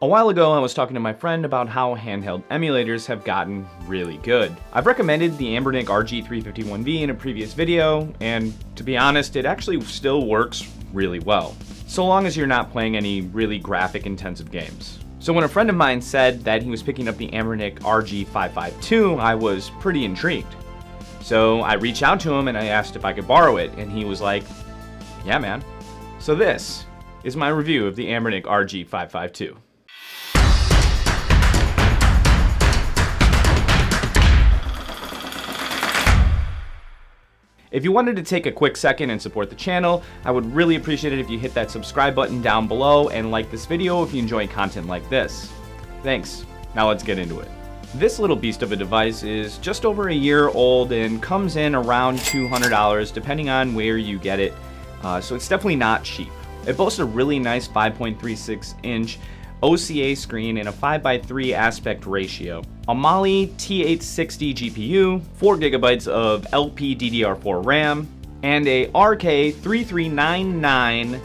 A while ago, I was talking to my friend about how handheld emulators have gotten really good. I've recommended the Anbernic RG552 in a previous video, and to be honest, it actually still works really well, so long as you're not playing any really graphic intensive games. So when a friend of mine said that he was picking up the Anbernic RG552, I was pretty intrigued. So I reached out to him and I asked if I could borrow it, and he was like, yeah man. So this is my review of the Anbernic RG552. If you wanted to take a quick second and support the channel, I would really appreciate it if you hit that subscribe button down below and like this video if you enjoy content like this. Thanks. Now let's get into it. This little beast of a device is just over a year old and comes in around $200 depending on where you get it, so it's definitely not cheap. It boasts a really nice 5.36-inch OCA screen and a 5:3 aspect ratio, a Mali T860 GPU, 4GB of LPDDR4 RAM, and a RK3399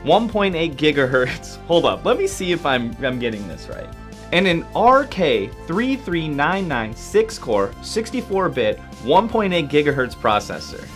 1.8 GHz. Hold up, let me see if I'm getting this right. And an RK3399 6-core, 64-bit, 1.8 GHz processor.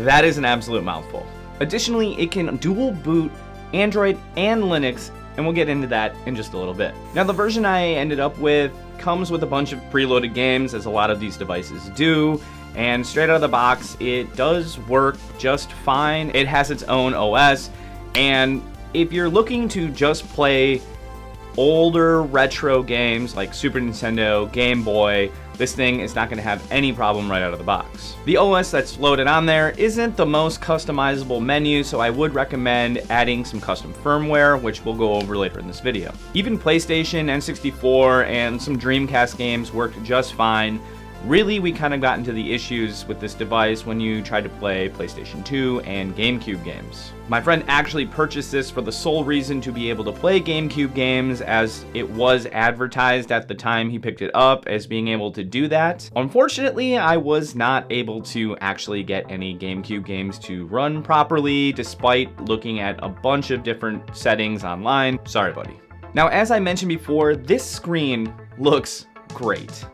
That is an absolute mouthful. Additionally, it can dual boot Android and Linux, and we'll get into that in just a little bit. Now, the version I ended up with comes with a bunch of preloaded games, as a lot of these devices do, and straight out of the box, it does work just fine. It has its own OS, and if you're looking to just play older retro games like Super Nintendo, Game Boy, this thing is not going to have any problem right out of the box. The OS that's loaded on there isn't the most customizable menu, so I would recommend adding some custom firmware, which we'll go over later in this video. Even PlayStation, N64, and some Dreamcast games worked just fine. Really, we kind of got into the issues with this device when you tried to play PlayStation 2 and GameCube games. My friend actually purchased this for the sole reason to be able to play GameCube games, as it was advertised at the time he picked it up as being able to do that. Unfortunately, I was not able to actually get any GameCube games to run properly, despite looking at a bunch of different settings online. Sorry, buddy. Now, as I mentioned before, this screen looks great.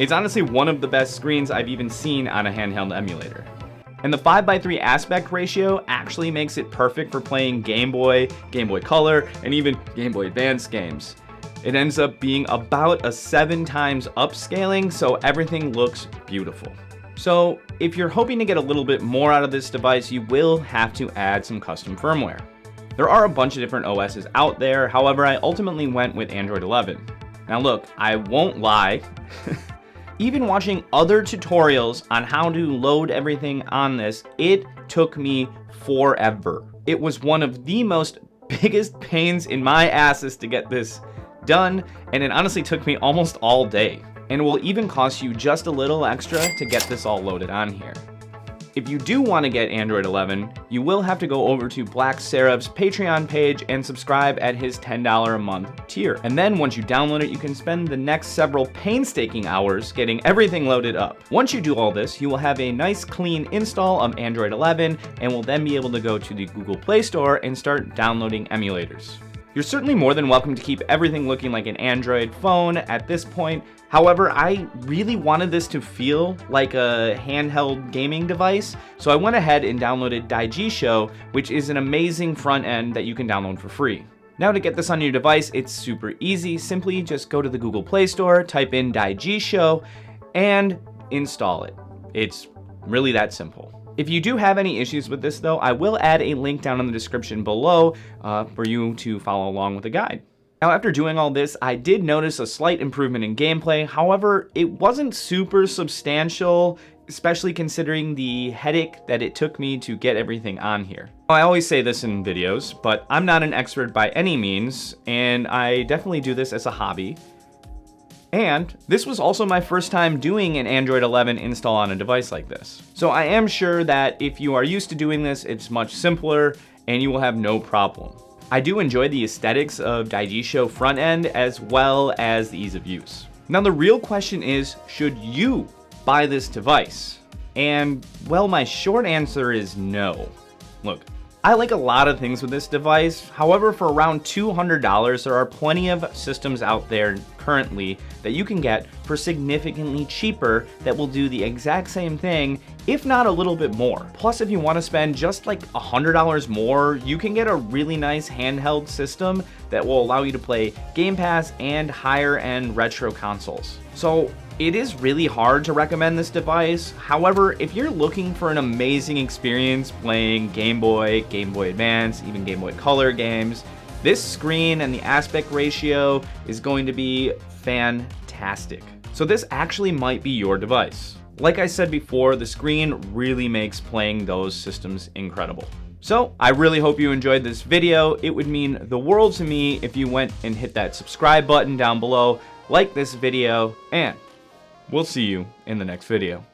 It's honestly one of the best screens I've even seen on a handheld emulator. And the 5:3 aspect ratio actually makes it perfect for playing Game Boy, Game Boy Color, and even Game Boy Advance games. It ends up being about a 7 times upscaling, so everything looks beautiful. So if you're hoping to get a little bit more out of this device, you will have to add some custom firmware. There are a bunch of different OSs out there, however, I ultimately went with Android 11. Now look, I won't lie. Even watching other tutorials on how to load everything on this, it took me forever. It was one of the most biggest pains in my asses to get this done, and it honestly took me almost all day. And it will even cost you just a little extra to get this all loaded on here. If you do want to get Android 11, you will have to go over to Black Seraph's Patreon page and subscribe at his $10 a month tier. And then once you download it, you can spend the next several painstaking hours getting everything loaded up. Once you do all this, you will have a nice clean install of Android 11 and will then be able to go to the Google Play Store and start downloading emulators. You're certainly more than welcome to keep everything looking like an Android phone at this point. However, I really wanted this to feel like a handheld gaming device, so I went ahead and downloaded Daijisho, which is an amazing front end that you can download for free. Now to get this on your device, it's super easy. Simply just go to the Google Play Store, type in Daijisho, and install it. It's really that simple. If you do have any issues with this though, I will add a link down in the description below for you to follow along with the guide. Now, after doing all this, I did notice a slight improvement in gameplay. However, it wasn't super substantial, especially considering the headache that it took me to get everything on here. I always say this in videos, but I'm not an expert by any means, and I definitely do this as a hobby. And this was also my first time doing an Android 11 install on a device like this. So I am sure that if you are used to doing this, it's much simpler and you will have no problem. I do enjoy the aesthetics of Daijisho front end as well as the ease of use. Now the real question is, should you buy this device? And well, my short answer is no. Look, I like a lot of things with this device. However, for around $200, there are plenty of systems out there currently that you can get for significantly cheaper that will do the exact same thing, if not a little bit more. Plus, if you want to spend just like $100 more, you can get a really nice handheld system that will allow you to play Game Pass and higher end retro consoles. So it is really hard to recommend this device. However, if you're looking for an amazing experience playing Game Boy Advance, even Game Boy Color games, this screen and the aspect ratio is going to be fantastic. So this actually might be your device. Like I said before, the screen really makes playing those systems incredible. So I really hope you enjoyed this video. It would mean the world to me if you went and hit that subscribe button down below, like this video, and we'll see you in the next video.